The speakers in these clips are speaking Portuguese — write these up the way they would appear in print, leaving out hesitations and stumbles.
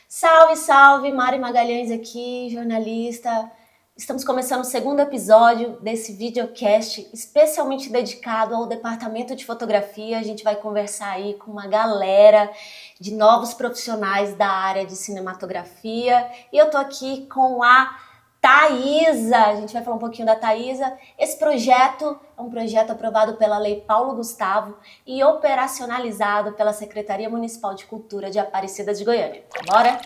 Salve, salve! Mari Magalhães aqui, jornalista. Estamos começando o segundo episódio desse videocast especialmente dedicado ao departamento de fotografia. A gente vai conversar aí com uma galera de novos profissionais da área de cinematografia. E eu tô aqui com a Thaisa. A gente vai falar um pouquinho da Thaisa. Esse projeto é um projeto aprovado pela Lei Paulo Gustavo e operacionalizado pela Secretaria Municipal de Cultura de Aparecida de Goiânia. Bora?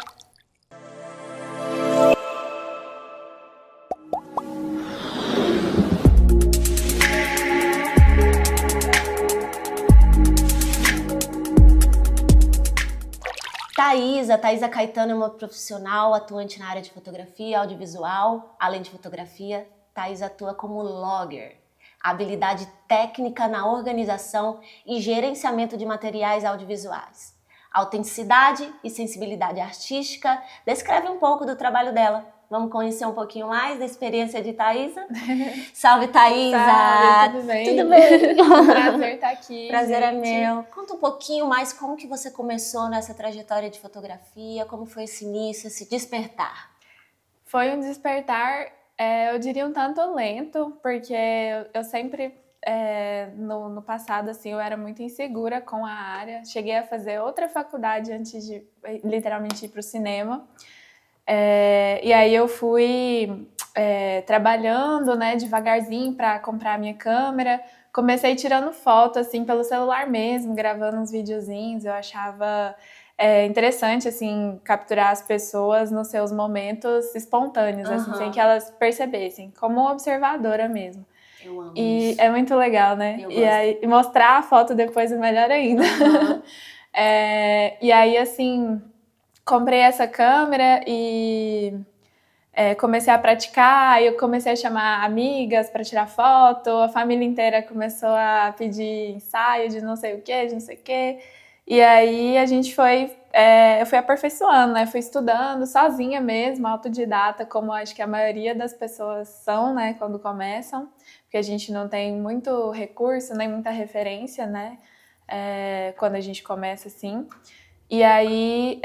Thaisa Caetano é uma profissional atuante na área de fotografia, audiovisual. Além de fotografia, Thaisa atua como logger, habilidade técnica na organização e gerenciamento de materiais audiovisuais. Autenticidade e sensibilidade artística. Descreve um pouco do trabalho dela. Vamos conhecer um pouquinho mais da experiência de Thaisa? Salve, Thaisa! Salve, tudo bem? Tudo bem? Prazer estar aqui, Prazer gente. é meu. Conta um pouquinho mais como que você começou nessa trajetória de fotografia, como foi esse início, esse despertar? Foi um despertar, eu diria um tanto lento, porque eu sempre, no passado, assim, eu era muito insegura com a área. Cheguei a fazer outra faculdade antes de, literalmente, ir para o cinema. E aí eu fui trabalhando, né, devagarzinho para comprar a minha câmera. Comecei tirando foto, assim, pelo celular mesmo, gravando uns videozinhos. Eu achava interessante, assim, capturar as pessoas nos seus momentos espontâneos, assim, sem que elas percebessem, como observadora mesmo. Eu amo E isso. é muito legal, né? Eu E gosto. aí, mostrar a foto depois é melhor ainda. E aí, assim, comprei essa câmera e comecei a praticar, aí eu comecei a chamar amigas para tirar foto, a família inteira começou a pedir ensaio de não sei o que, de não sei o que. E aí a gente eu fui aperfeiçoando, né? Fui estudando sozinha mesmo, autodidata, como acho que a maioria das pessoas são, né? Quando começam, porque a gente não tem muito recurso, nem muita referência, né? Quando a gente começa assim. E aí,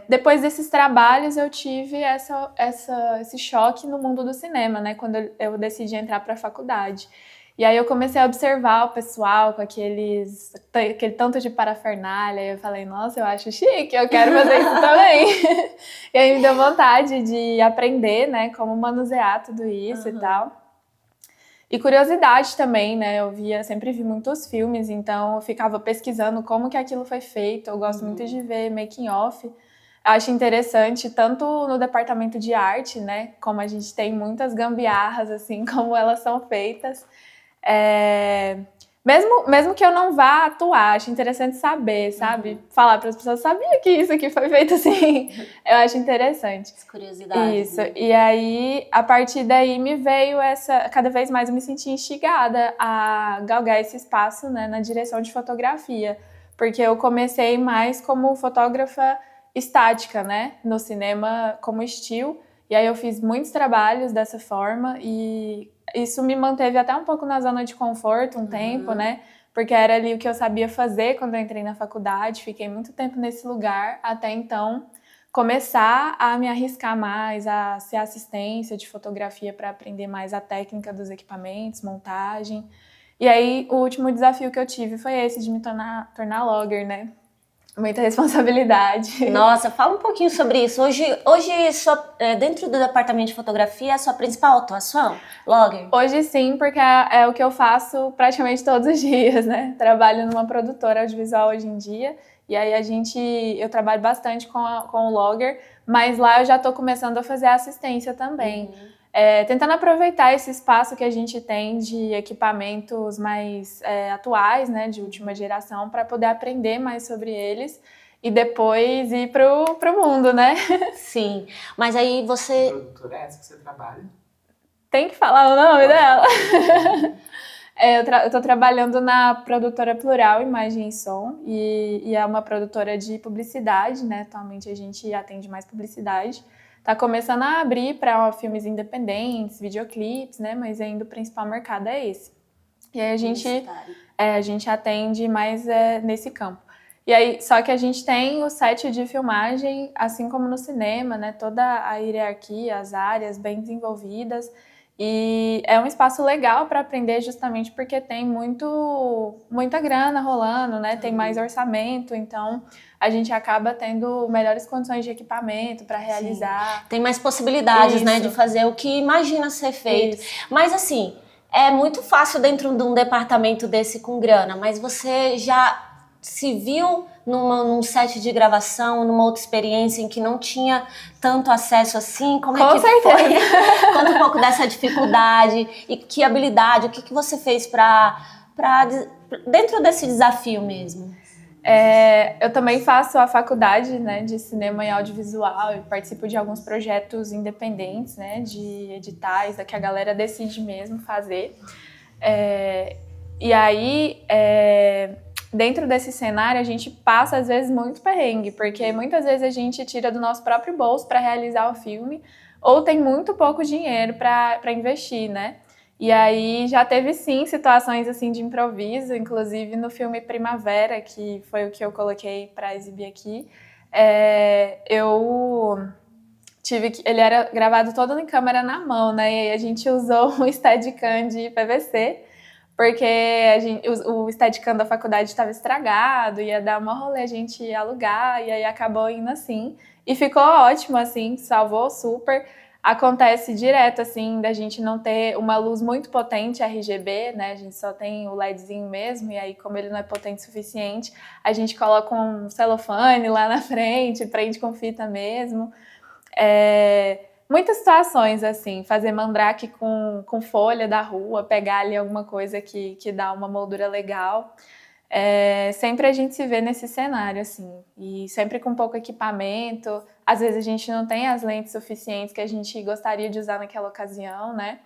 depois desses trabalhos, eu tive esse choque no mundo do cinema, né? Quando eu decidi entrar para a faculdade. E aí eu comecei a observar o pessoal com aquele tanto de parafernália. E eu falei, nossa, eu acho chique, eu quero fazer isso também. E aí me deu vontade de aprender, né? Como manusear tudo isso e tal. E curiosidade também, né? Sempre vi muitos filmes, então eu ficava pesquisando como que aquilo foi feito. Eu gosto muito de ver making of. Acho interessante, tanto no departamento de arte, né? Como a gente tem muitas gambiarras, assim, como elas são feitas. Mesmo que eu não vá atuar, acho interessante saber, sabe? Falar para as pessoas, sabia que isso aqui foi feito assim? Eu acho interessante. As curiosidades. Isso, Né? e aí, a partir daí, me veio cada vez mais eu me senti instigada a galgar esse espaço, né, na direção de fotografia, porque eu comecei mais como fotógrafa estática, né, no cinema como still, e aí eu fiz muitos trabalhos dessa forma, e isso me manteve até um pouco na zona de conforto um tempo, né, porque era ali o que eu sabia fazer quando eu entrei na faculdade, fiquei muito tempo nesse lugar, até então começar a me arriscar mais, a ser assistência de fotografia para aprender mais a técnica dos equipamentos, montagem. E aí, o último desafio que eu tive foi esse de me tornar logger, né? Muita responsabilidade. Nossa, fala um pouquinho sobre isso. Hoje dentro do departamento de fotografia, é a sua principal atuação? Logger? Hoje sim, porque é o que eu faço praticamente todos os dias, né? Trabalho numa produtora audiovisual hoje em dia. E aí eu trabalho bastante com o logger, mas lá eu já estou começando a fazer assistência também. Tentando aproveitar esse espaço que a gente tem de equipamentos mais atuais, né, de última geração, para poder aprender mais sobre eles e depois ir pro mundo, né? Sim, mas aí você... Que produtora é essa que você trabalha? Tem que falar o nome dela? Eu estou trabalhando na produtora Plural Imagem e Som e é uma produtora de publicidade, né? Atualmente a gente atende mais publicidade. Tá começando a abrir para filmes independentes, videoclipes, né? Mas ainda o principal mercado é esse. E aí a gente a gente atende mais nesse campo. E aí, só que a gente tem o set de filmagem, assim como no cinema, né? Toda a hierarquia, as áreas bem desenvolvidas. E é um espaço legal para aprender justamente porque tem muita grana rolando, né? Tem mais orçamento, então a gente acaba tendo melhores condições de equipamento para realizar. Sim. Tem mais possibilidades, né, de fazer o que imagina ser feito. Isso. Mas assim, é muito fácil dentro de um departamento desse com grana, mas você já se viu num set de gravação, numa outra experiência em que não tinha tanto acesso assim? Como é que foi? Conta um pouco dessa dificuldade e que habilidade, o que você fez para dentro desse desafio mesmo? Eu também faço a faculdade, né, de cinema e audiovisual e participo de alguns projetos independentes, né, de editais, que a galera decide mesmo fazer. E aí, dentro desse cenário, a gente passa, às vezes, muito perrengue, porque muitas vezes a gente tira do nosso próprio bolso para realizar o filme, ou tem muito pouco dinheiro para investir, né? E aí já teve, sim, situações assim de improviso, inclusive no filme Primavera, que foi o que eu coloquei para exibir aqui. Ele era gravado todo em câmera na mão, né? E aí a gente usou um Steadicam de PVC, porque o Steadicam da faculdade estava estragado, ia dar uma rolê a gente ia alugar, e aí acabou indo assim. E ficou ótimo, assim, salvou super. Acontece direto, assim, da gente não ter uma luz muito potente RGB, né? A gente só tem o LEDzinho mesmo, e aí, como ele não é potente o suficiente, a gente coloca um celofane lá na frente, prende com fita mesmo. Muitas situações, assim, fazer mandrake com folha da rua, pegar ali alguma coisa que dá uma moldura legal. Sempre a gente se vê nesse cenário, assim, e sempre com pouco equipamento. Às vezes a gente não tem as lentes suficientes que a gente gostaria de usar naquela ocasião, né?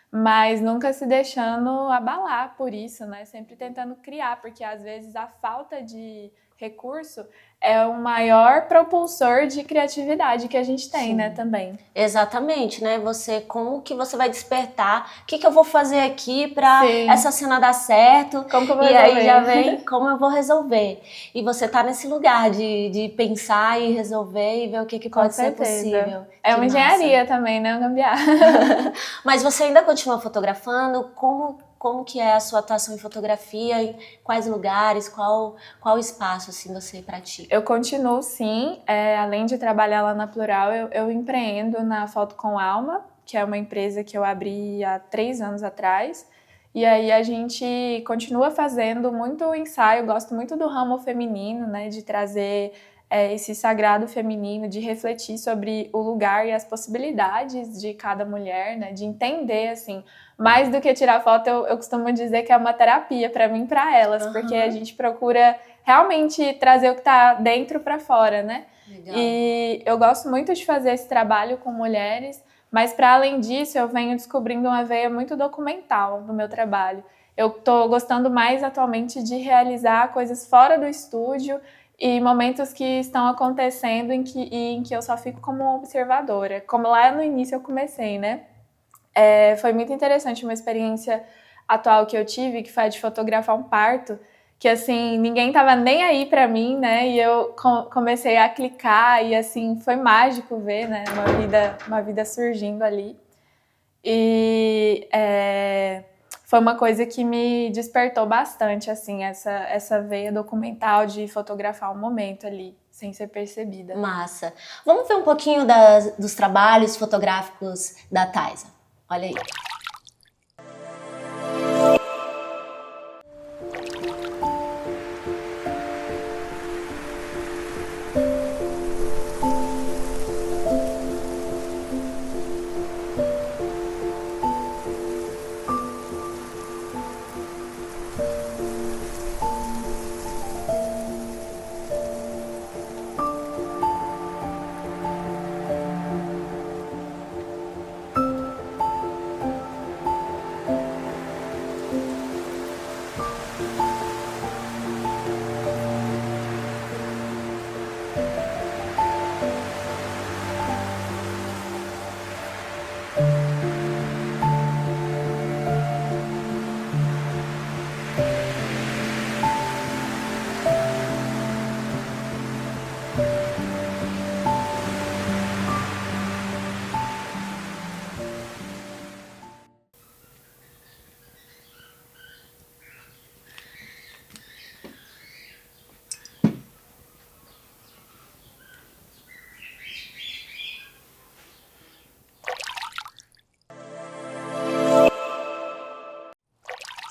Mas nunca se deixando abalar por isso, né? Sempre tentando criar, porque às vezes a falta de recurso é o maior propulsor de criatividade que a gente tem, né, também. Exatamente, né? Como que você vai despertar? O que eu vou fazer aqui para essa cena dar certo? Como que eu vou resolver? Aí já vem como eu vou resolver. E você tá nesse lugar de pensar e resolver e ver o que pode ser possível. É uma engenharia também, né? Uma gambiarra. Mas você ainda continua fotografando? Como que é a sua atuação em fotografia? Em quais lugares? Qual espaço assim você pratica? Eu continuo, sim. Além de trabalhar lá na Plural, eu empreendo na Foto com Alma, que é uma empresa que eu abri há 3 anos atrás. E aí a gente continua fazendo muito ensaio, gosto muito do ramo feminino, né? De trazer esse sagrado feminino, de refletir sobre o lugar e as possibilidades de cada mulher, né? De entender, assim, mais do que tirar foto, eu costumo dizer que é uma terapia para mim e para elas, porque a gente procura realmente trazer o que está dentro para fora, né? Legal. E eu gosto muito de fazer esse trabalho com mulheres, mas para além disso eu venho descobrindo uma veia muito documental no meu trabalho. Eu estou gostando mais atualmente de realizar coisas fora do estúdio e momentos que estão acontecendo em que eu só fico como observadora, como lá no início eu comecei, né? Foi muito interessante uma experiência atual que eu tive, que foi a de fotografar um parto, que assim, ninguém tava nem aí pra mim, né, e eu comecei a clicar e assim, foi mágico ver, né, uma vida surgindo ali. E foi uma coisa que me despertou bastante, assim, essa veia documental de fotografar um momento ali, sem ser percebida. Massa. Vamos ver um pouquinho dos trabalhos fotográficos da Thaisa. Olha aí.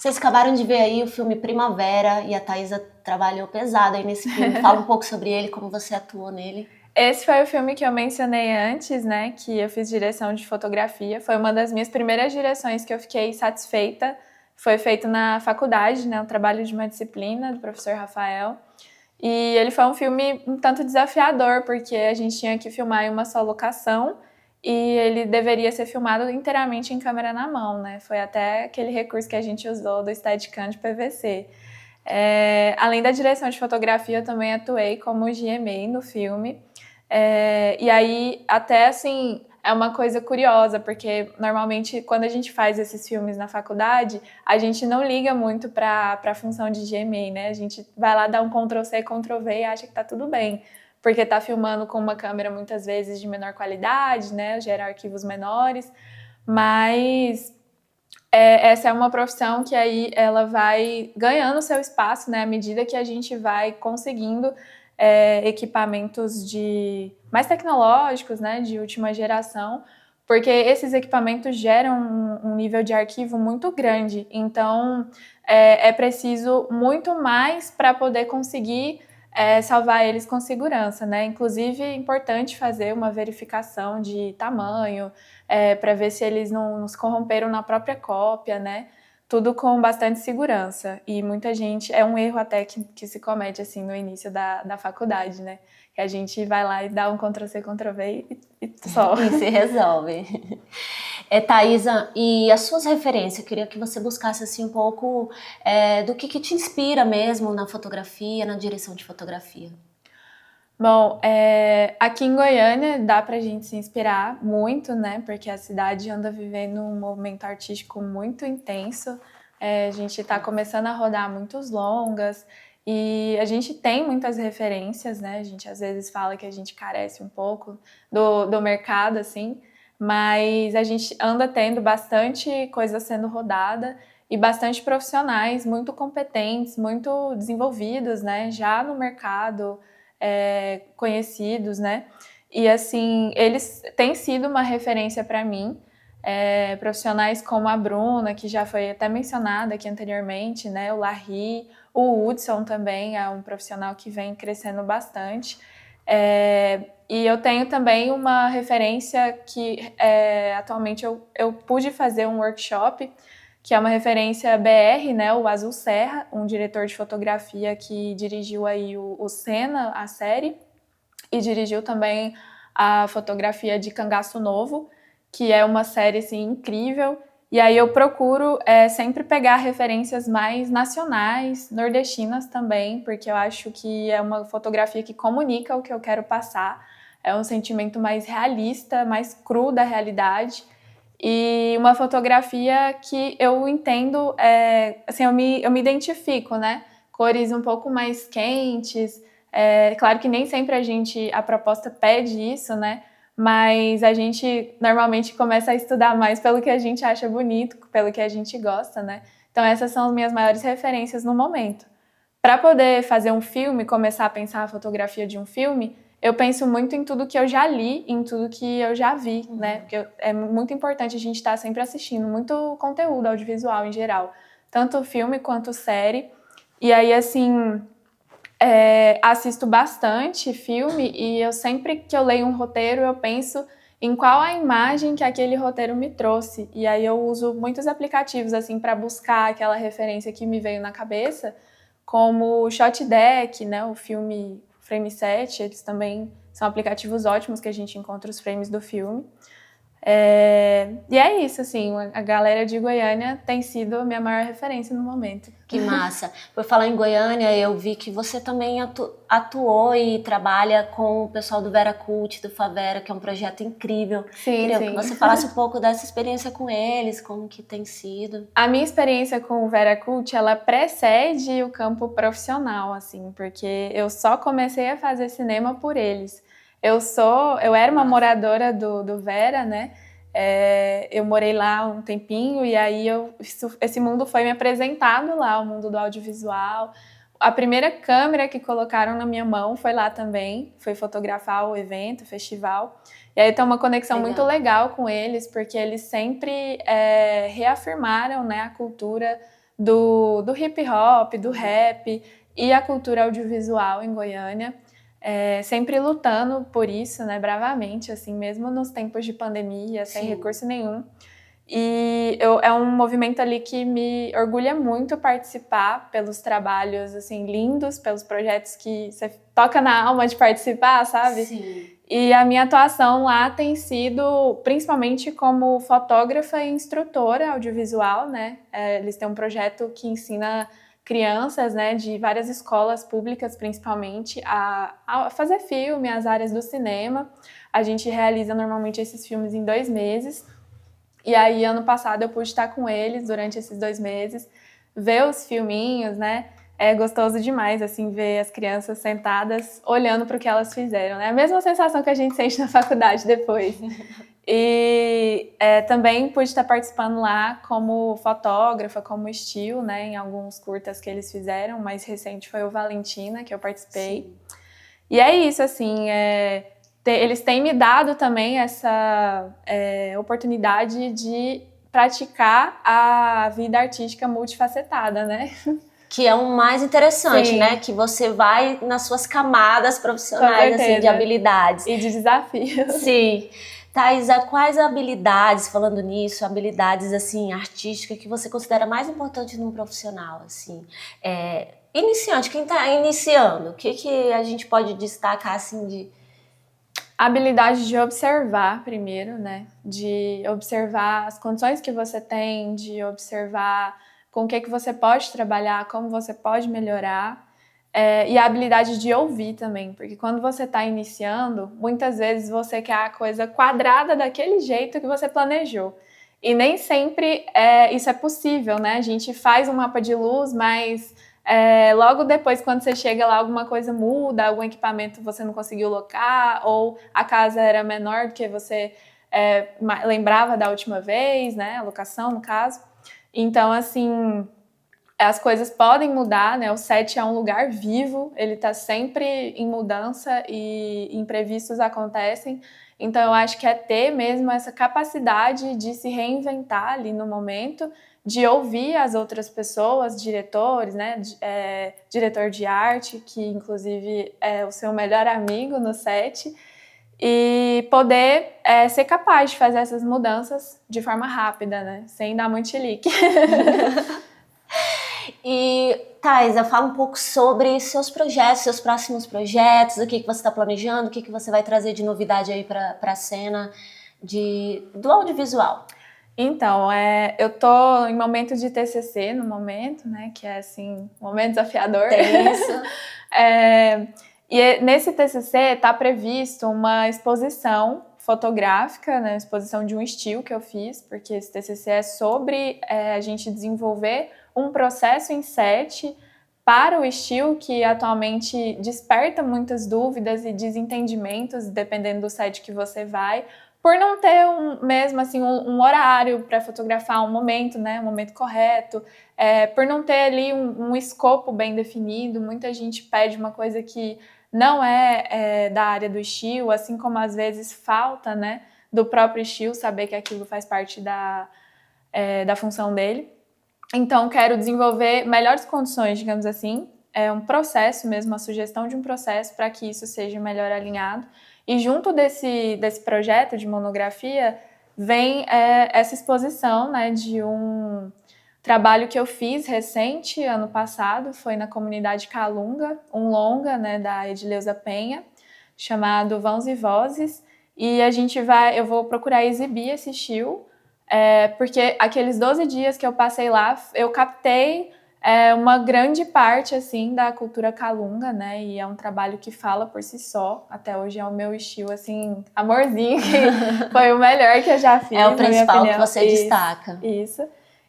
Vocês acabaram de ver aí o filme Primavera e a Thaisa trabalhou pesado aí nesse filme. Fala um pouco sobre ele, como você atuou nele. Esse foi o filme que eu mencionei antes, né, que eu fiz direção de fotografia. Foi uma das minhas primeiras direções que eu fiquei satisfeita. Foi feito na faculdade, né, um trabalho de uma disciplina do professor Rafael. E ele foi um filme um tanto desafiador, porque a gente tinha que filmar em uma só locação e ele deveria ser filmado inteiramente em câmera na mão, né? Foi até aquele recurso que a gente usou do Steadicam de PVC. Além da direção de fotografia, eu também atuei como GMA no filme. E aí, até assim, é uma coisa curiosa, porque normalmente quando a gente faz esses filmes na faculdade, a gente não liga muito para a função de GMA, né? A gente vai lá dar um Ctrl+C, Ctrl+V e acha que tá tudo bem, porque tá filmando com uma câmera muitas vezes de menor qualidade, né? Gera arquivos menores, mas essa é uma profissão que aí ela vai ganhando seu espaço, né? À medida que a gente vai conseguindo equipamentos mais tecnológicos, né, de última geração, porque esses equipamentos geram um nível de arquivo muito grande. Então, é preciso muito mais para poder conseguir salvar eles com segurança, né? Inclusive, é importante fazer uma verificação de tamanho, para ver se eles não se corromperam na própria cópia, né? Tudo com bastante segurança. E muita gente... É um erro até que se comete, assim, no início da faculdade, né? Que a gente vai lá e dá um Ctrl+C, Ctrl+V e só. E se resolve. Thaisa, e as suas referências? Eu queria que você buscasse, assim, um pouco do que te inspira mesmo na fotografia, na direção de fotografia. Bom, aqui em Goiânia dá pra gente se inspirar muito, né? Porque a cidade anda vivendo um movimento artístico muito intenso. A gente tá começando a rodar muitos longas e a gente tem muitas referências, né? A gente às vezes fala que a gente carece um pouco do mercado, assim, mas a gente anda tendo bastante coisa sendo rodada e bastante profissionais muito competentes, muito desenvolvidos, né? Já no mercado, conhecidos, né? E assim, eles têm sido uma referência para mim. Profissionais como a Bruna, que já foi até mencionada aqui anteriormente, né? O Larry, o Hudson também é um profissional que vem crescendo bastante. E eu tenho também uma referência que atualmente eu pude fazer um workshop, que é uma referência BR, né, o Azul Serra, um diretor de fotografia que dirigiu aí o Senna, a série, e dirigiu também a fotografia de Cangaço Novo, que é uma série assim, incrível. E aí eu procuro sempre pegar referências mais nacionais, nordestinas também, porque eu acho que é uma fotografia que comunica o que eu quero passar. É um sentimento mais realista, mais cru da realidade. E uma fotografia que eu entendo, assim, eu me identifico, né? Cores um pouco mais quentes. Claro que nem sempre a proposta pede isso, né? Mas a gente normalmente começa a estudar mais pelo que a gente acha bonito, pelo que a gente gosta, né? Então essas são as minhas maiores referências no momento. Para poder fazer um filme, começar a pensar a fotografia de um filme, eu penso muito em tudo que eu já li, em tudo que eu já vi, né? Porque é muito importante a gente estar sempre assistindo muito conteúdo audiovisual em geral, tanto filme quanto série. E aí, assim, assisto bastante filme e eu sempre que eu leio um roteiro, eu penso em qual a imagem que aquele roteiro me trouxe. E aí eu uso muitos aplicativos, assim, para buscar aquela referência que me veio na cabeça, como o Shotdeck, né, o filme Frame 7, eles também são aplicativos ótimos que a gente encontra os frames do filme. E é isso, assim, a galera de Goiânia tem sido a minha maior referência no momento. Que massa. Por falar em Goiânia, eu vi que você também atuou e trabalha com o pessoal do Veracult, do Favera, que é um projeto incrível. Queria que você falasse um pouco dessa experiência com eles, como que tem sido. A minha experiência com o Veracult, ela precede o campo profissional, assim, porque eu só comecei a fazer cinema por eles. Eu era uma moradora do Vera, né? Eu morei lá um tempinho e aí esse mundo foi me apresentado lá, o mundo do audiovisual. A primeira câmera que colocaram na minha mão foi lá também, foi fotografar o evento, o festival. E aí tem uma conexão muito legal com eles, porque eles sempre reafirmaram, né, a cultura do hip hop, do rap e a cultura audiovisual em Goiânia. Sempre lutando por isso, né, bravamente, assim, mesmo nos tempos de pandemia, sem recurso nenhum. E é um movimento ali que me orgulha muito participar pelos trabalhos, assim, lindos, pelos projetos que você toca na alma de participar, sabe? Sim. E a minha atuação lá tem sido principalmente como fotógrafa e instrutora audiovisual, né? Eles têm um projeto que ensina crianças, né, de várias escolas públicas, principalmente, a fazer filme, as áreas do cinema. A gente realiza normalmente esses filmes em 2 meses. E aí, ano passado, eu pude estar com eles durante esses 2 meses, ver os filminhos, né? É gostoso demais, assim, ver as crianças sentadas, olhando para o que elas fizeram, né? A mesma sensação que a gente sente na faculdade depois. E também pude estar participando lá como fotógrafa, como estilo, né? Em alguns curtas que eles fizeram. O mais recente foi o Valentina, que eu participei. Sim. E é isso, assim, eles têm me dado também essa oportunidade de praticar a vida artística multifacetada, né? Que é o mais interessante, Sim. né? Que você vai nas suas camadas profissionais, assim, de habilidades. E de desafios. Sim. Thaisa, quais habilidades, falando nisso, habilidades, assim, artísticas que você considera mais importantes num profissional, assim? Iniciante, quem está iniciando, o que a gente pode destacar, assim, de... A habilidade de observar primeiro, né? De observar as condições que você tem, de observar com o que você pode trabalhar, como você pode melhorar. E a habilidade de ouvir também, porque quando você está iniciando, muitas vezes você quer a coisa quadrada daquele jeito que você planejou. E nem sempre isso é possível, né? A gente faz um mapa de luz, mas logo depois, quando você chega lá, alguma coisa muda, algum equipamento você não conseguiu locar, ou a casa era menor do que você lembrava da última vez, né? A locação, no caso. Então, assim, as coisas podem mudar, né? O set é um lugar vivo, ele tá sempre em mudança e imprevistos acontecem. Então, eu acho que é ter mesmo essa capacidade de se reinventar ali no momento, de ouvir as outras pessoas, diretores, né? Diretor de arte, que inclusive é o seu melhor amigo no set, e poder ser capaz de fazer essas mudanças de forma rápida, né? Sem dar muito chilique. E, Thaisa, fala um pouco sobre seus projetos, seus próximos projetos, o que você está planejando, o que você vai trazer de novidade aí para a cena do audiovisual. Então, eu tô em momento de TCC no momento, né, que é, assim, um momento desafiador. Tem isso. E nesse TCC está previsto uma exposição fotográfica, né, exposição de um estilo que eu fiz, porque esse TCC é sobre a gente desenvolver um processo em set para o estilo que atualmente desperta muitas dúvidas e desentendimentos, dependendo do set que você vai, por não ter um horário para fotografar um momento, né, um momento correto, por não ter ali um escopo bem definido. Muita gente pede uma coisa que não é da área do estilo, assim como às vezes falta, né, do próprio estilo, saber que aquilo faz parte da função dele. Então, quero desenvolver melhores condições, digamos assim, um processo mesmo, a sugestão de um processo para que isso seja melhor alinhado. E junto desse projeto de monografia, vem essa exposição, né, de um trabalho que eu fiz recente, ano passado, foi na comunidade Calunga, um longa, né, da Edileuza Penha, chamado Vãos e Vozes, e eu vou procurar exibir esse estilo, porque aqueles 12 dias que eu passei lá, eu captei uma grande parte, assim, da cultura Calunga, né, e é um trabalho que fala por si só. Até hoje é o meu estilo, assim, amorzinho, que foi o melhor que eu já fiz. É o principal que você destaca. Isso.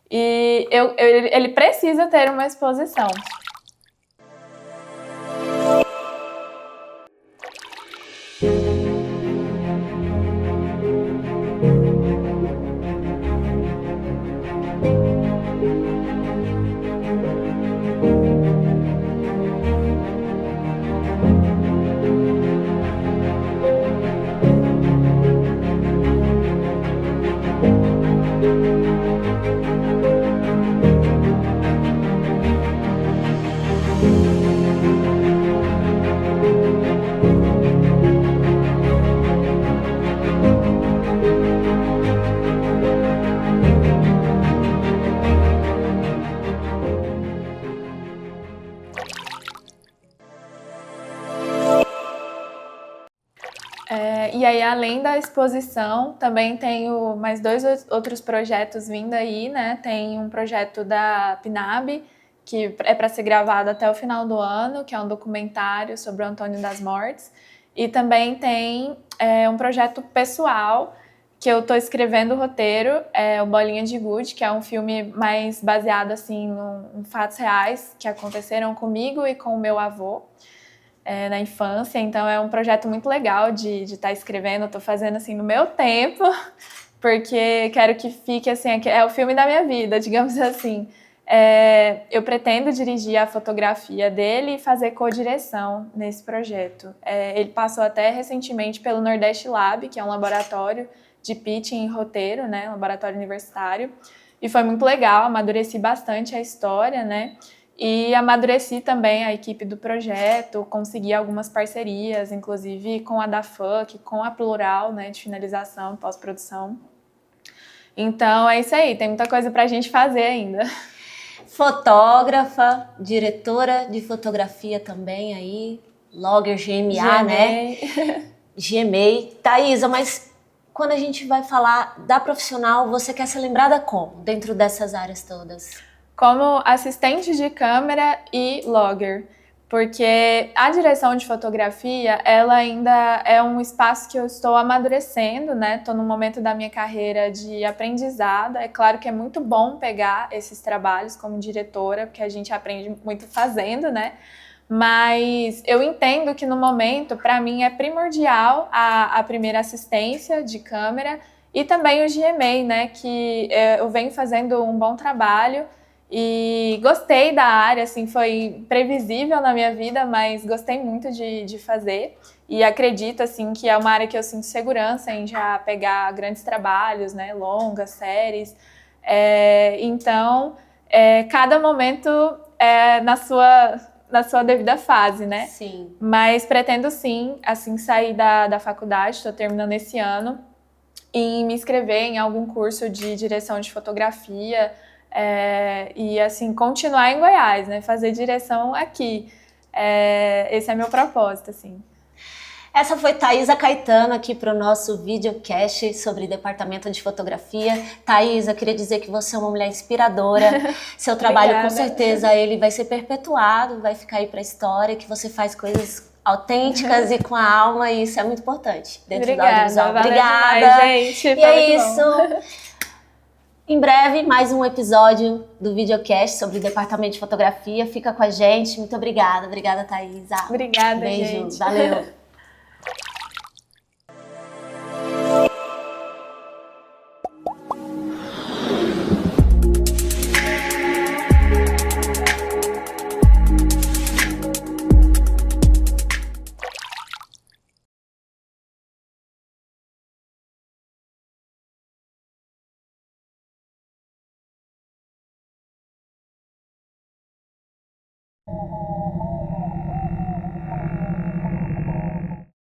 E ele precisa ter uma exposição. E aí, além da exposição, também tenho mais 2 outros projetos vindo aí, né? Tem um projeto da PNAB, que é para ser gravado até o final do ano, que é um documentário sobre o Antônio das Mortes. E também tem um projeto pessoal, que eu estou escrevendo o roteiro, o Bolinha de Gude, que é um filme mais baseado assim, em fatos reais que aconteceram comigo e com o meu avô. Na infância, então é um projeto muito legal de estar escrevendo. Eu tô fazendo assim no meu tempo, porque quero que fique assim, é o filme da minha vida, digamos assim. Eu pretendo dirigir a fotografia dele e fazer co-direção nesse projeto. Ele passou até recentemente pelo Nordeste Lab, que é um laboratório de pitching e roteiro, né, um laboratório universitário, e foi muito legal, amadureci bastante a história, né, e amadureci também a equipe do projeto, consegui algumas parcerias, inclusive com a da FUC, com a Plural, né, de finalização, pós-produção. Então é isso aí, tem muita coisa pra gente fazer ainda. Fotógrafa, diretora de fotografia também aí, Logger GMA, né? GMA. Thaisa, mas quando a gente vai falar da profissional, você quer ser lembrada como dentro dessas áreas todas? Como assistente de câmera e logger, porque a direção de fotografia, ela ainda é um espaço que eu estou amadurecendo, né? Estou num momento da minha carreira de aprendizado. É claro que é muito bom pegar esses trabalhos como diretora, porque a gente aprende muito fazendo, né? Mas eu entendo que no momento, para mim, é primordial a primeira assistência de câmera e também o GMA, né? Que eu venho fazendo um bom trabalho. E gostei da área, assim, foi previsível na minha vida, mas gostei muito de fazer. E acredito, assim, que é uma área que eu sinto segurança em já pegar grandes trabalhos, né, longas, séries. Então, cada momento na sua devida fase, né? Sim. Mas pretendo, sim, assim, sair da faculdade, estou terminando esse ano, e me inscrever em algum curso de direção de fotografia, e assim, continuar em Goiás, né? Fazer direção aqui. Esse é meu propósito, assim. Essa foi Thaisa Caetano aqui para o nosso videocast sobre departamento de fotografia. Thaisa, queria dizer que você é uma mulher inspiradora. Seu trabalho, com certeza, ele vai ser perpetuado, vai ficar aí para a história, que você faz coisas autênticas e com a alma, e isso é muito importante dentro do audiovisual. Obrigada, demais, gente. E é isso. Em breve, mais um episódio do videocast sobre o departamento de fotografia. Fica com a gente. Muito obrigada. Obrigada, Thaisa. Obrigada, beijo, gente. Valeu.